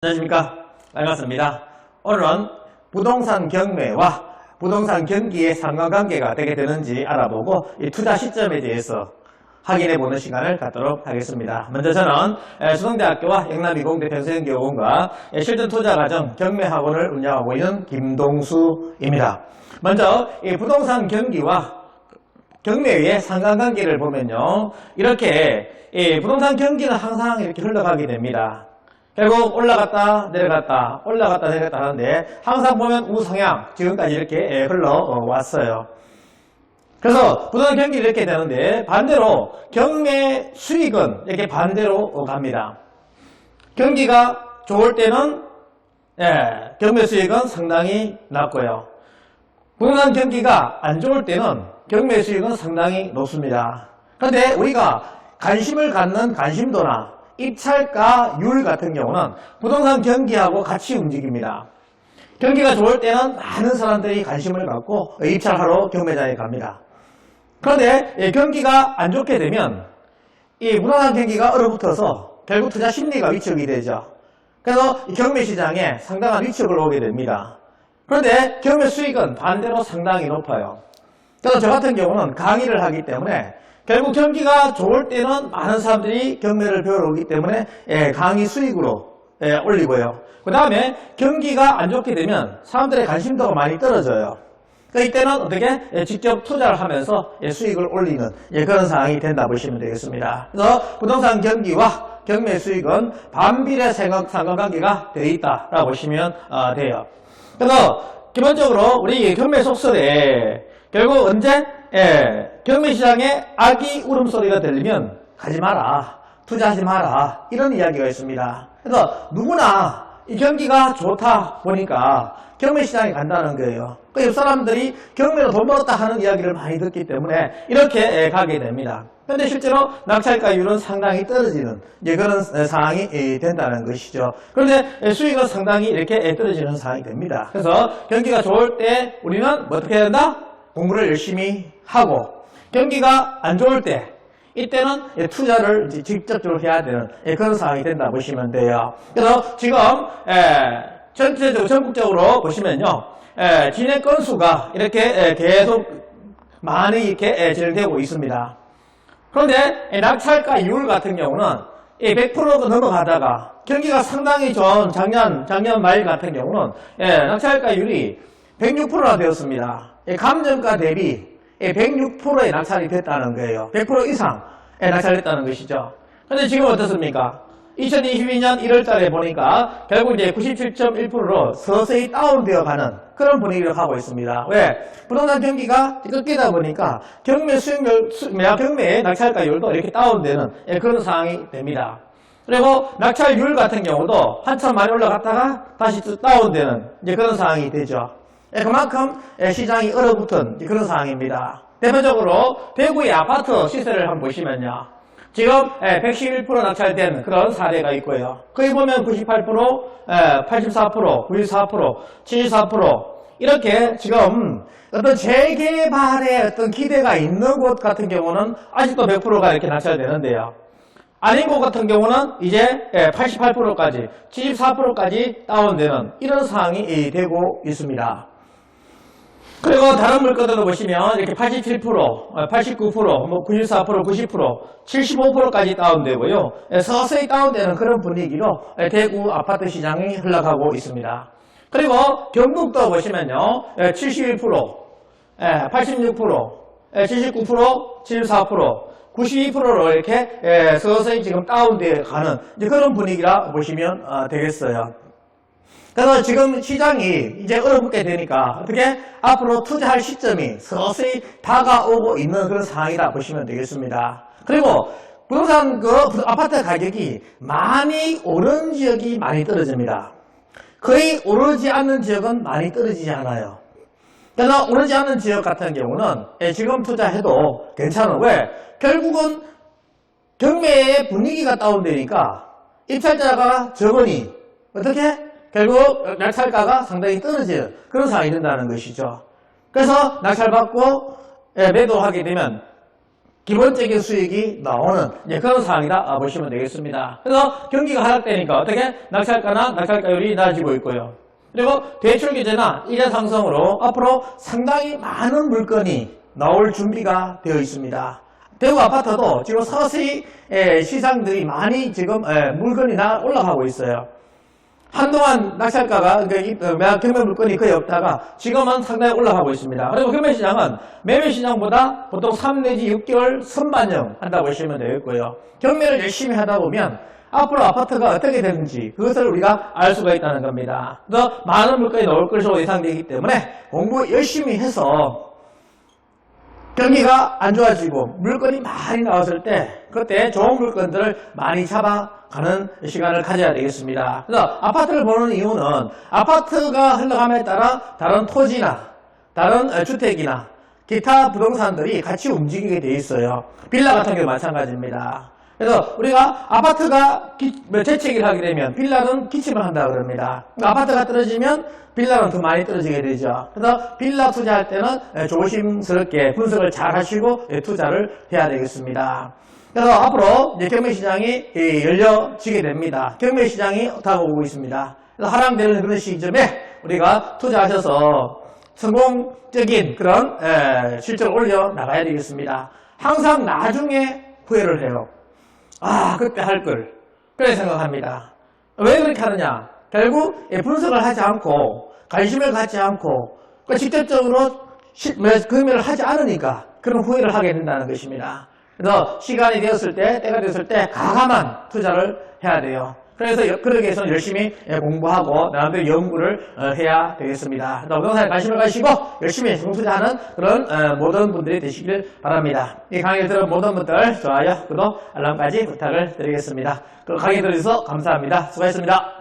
안녕하십니까. 반갑습니다. 오늘은 부동산 경매와 부동산 경기의 상관관계가 어떻게 되는지 알아보고 이 투자 시점에 대해서 확인해보는 시간을 갖도록 하겠습니다. 먼저 저는 수성대학교와 영남이공대 평생교원과 실전투자과정 경매학원을 운영하고 있는 김동수입니다. 먼저 이 부동산 경기와 경매의 상관관계를 보면요, 이렇게 이 부동산 경기는 항상 이렇게 흘러가게 됩니다. 결국 올라갔다 내려갔다 올라갔다 내려갔다 하는데 항상 보면 우상향 지금까지 이렇게 흘러왔어요. 그래서 부동산 경기는 이렇게 되는데 반대로 경매 수익은 이렇게 반대로 갑니다. 경기가 좋을 때는 경매 수익은 상당히 낮고요. 부동산 경기가 안 좋을 때는 경매 수익은 상당히 높습니다. 그런데 우리가 관심을 갖는 관심도나 입찰가율 같은 경우는 부동산 경기하고 같이 움직입니다. 경기가 좋을 때는 많은 사람들이 관심을 갖고 입찰하러 경매장에 갑니다. 그런데 경기가 안 좋게 되면 이 부동산 경기가 얼어붙어서 결국 투자 심리가 위축이 되죠. 그래서 경매 시장에 상당한 위축을 오게 됩니다. 그런데 경매 수익은 반대로 상당히 높아요. 그래서 저 같은 경우는 강의를 하기 때문에 결국 경기가 좋을 때는 많은 사람들이 경매를 배우러 오기 때문에 강의 수익으로 올리고요. 그 다음에 경기가 안 좋게 되면 사람들의 관심도가 많이 떨어져요. 그러니까 이때는 어떻게 직접 투자를 하면서 수익을 올리는 그런 상황이 된다 보시면 되겠습니다. 그래서 부동산 경기와 경매 수익은 반비례 상관관계가 되어 있다라고 보시면 돼요. 그래서 기본적으로 우리 경매 속설에 결국 언제 경매시장에 아기 울음소리가 들리면 가지 마라, 투자하지 마라, 이런 이야기가 있습니다. 그래서 누구나 이 경기가 좋다 보니까 경매시장에 간다는 거예요. 그 옆 사람들이 경매로 돈 벌었다 하는 이야기를 많이 듣기 때문에 이렇게 가게 됩니다. 그런데 실제로 낙찰가율은 상당히 떨어지는 그런 상황이 된다는 것이죠. 그런데 수익은 상당히 이렇게 떨어지는 상황이 됩니다. 그래서 경기가 좋을 때 우리는 어떻게 해야 된다? 공부를 열심히 하고, 경기가 안 좋을 때 이때는 투자를 직접적으로 해야 되는 그런 상황이 된다 보시면 돼요. 그래서 지금 전체적으로 전국적으로 보시면요, 진행 건수가 이렇게 계속 많이 이렇게 진행되고 있습니다. 그런데 낙찰가율 같은 경우는 100%가 넘어가다가 경기가 상당히 좋은 작년 말 같은 경우는 낙찰가율이 106%나 되었습니다. 감정가 대비 106%의 낙찰이 됐다는 거예요. 100% 이상 낙찰됐다는 것이죠. 그런데 지금 어떻습니까? 2022년 1월 달에 보니까 결국 이제 97.1%로 서서히 다운되어 가는 그런 분위기를 하고 있습니다. 왜? 부동산 경기가 꺾이다 보니까 경매 경매의 낙찰가율도 이렇게 다운되는 그런 상황이 됩니다. 그리고 낙찰률 같은 경우도 한참 많이 올라갔다가 다시 다운되는 그런 상황이 되죠. 그만큼 시장이 얼어붙은 그런 상황입니다. 대표적으로 대구의 아파트 시세를 한번 보시면요, 지금 111% 낙찰된 그런 사례가 있고요. 거기 보면 98%, 84%, 94%, 74% 이렇게 지금 어떤 재개발에 어떤 기대가 있는 곳 같은 경우는 아직도 100%가 이렇게 낙찰되는데요. 아닌 곳 같은 경우는 이제 88%까지, 74%까지 다운되는 이런 상황이 되고 있습니다. 그리고 다른 물건들도 보시면 이렇게 87%, 89%, 94%, 90%, 75%까지 다운되고요. 서서히 다운되는 그런 분위기로 대구 아파트 시장이 흘러가고 있습니다. 그리고 경북도 보시면요, 71%, 86%, 79%, 74%, 92%로 이렇게 서서히 지금 다운되어 가는 그런 분위기라 보시면 되겠어요. 그래서 지금 시장이 이제 얼어붙게 되니까 어떻게 앞으로 투자할 시점이 서서히 다가오고 있는 그런 상황이라 보시면 되겠습니다. 그리고 부동산 아파트 가격이 많이 오른 지역이 많이 떨어집니다. 거의 오르지 않는 지역은 많이 떨어지지 않아요. 그러나 오르지 않는 지역 같은 경우는 지금 투자해도 괜찮은, 왜? 결국은 경매의 분위기가 다운되니까 입찰자가 적으니 어떻게? 결국 낙찰가가 상당히 떨어지는 그런 상황이 된다는 것이죠. 그래서 낙찰받고 매도하게 되면 기본적인 수익이 나오는 그런 상황이다 보시면 되겠습니다. 그래서 경기가 하락되니까 어떻게 낙찰가나 낙찰가율이 낮아지고 있고요. 그리고 대출 규제나 이자 상승으로 앞으로 상당히 많은 물건이 나올 준비가 되어 있습니다. 대구 아파트도 지금 서서히 시장들이 많이 지금 물건이 올라가고 있어요. 한동안 낙찰가가 경매 물건이 거의 없다가 지금은 상당히 올라가고 있습니다. 그리고 경매 시장은 매매 시장보다 보통 3 내지 6개월 선반영 한다고 보시면 되겠고요. 경매를 열심히 하다 보면 앞으로 아파트가 어떻게 되는지 그것을 우리가 알 수가 있다는 겁니다. 그래서 많은 물건이 나올 것으로 예상되기 때문에 공부 열심히 해서 경기가 안 좋아지고 물건이 많이 나왔을 때 그때 좋은 물건들을 많이 잡아가는 시간을 가져야 되겠습니다. 그래서 아파트를 보는 이유는 아파트가 흘러감에 따라 다른 토지나 다른 주택이나 기타 부동산들이 같이 움직이게 돼 있어요. 빌라 같은 경우 마찬가지입니다. 그래서 우리가 아파트가 재채기를 하게 되면 빌라는 기침을 한다 그럽니다. 아파트가 떨어지면 빌라는 더 많이 떨어지게 되죠. 그래서 빌라 투자할 때는 조심스럽게 분석을 잘 하시고 투자를 해야 되겠습니다. 그래서 앞으로 경매 시장이 열려지게 됩니다. 경매 시장이 다가오고 있습니다. 그래서 하락되는 그런 시점에 우리가 투자하셔서 성공적인 그런 실적을 올려 나가야 되겠습니다. 항상 나중에 후회를 해요. 그때 할 걸. 그렇게 생각합니다. 왜 그렇게 하느냐? 결국 분석을 하지 않고 관심을 갖지 않고 직접적으로 구매를 하지 않으니까 그런 후회를 하게 된다는 것입니다. 그래서 시간이 되었을 때, 때가 되었을 때 과감한 투자를 해야 돼요. 그래서 그러기 위해서는 열심히 공부하고 나름대로 연구를 해야 되겠습니다. 부동산에 관심을 가지시고 열심히 투자하는 그런 모든 분들이 되시길 바랍니다. 이 강의를 들은 모든 분들 좋아요, 구독, 알람까지 부탁을 드리겠습니다. 그 강의 들어주셔서 감사합니다. 수고하셨습니다.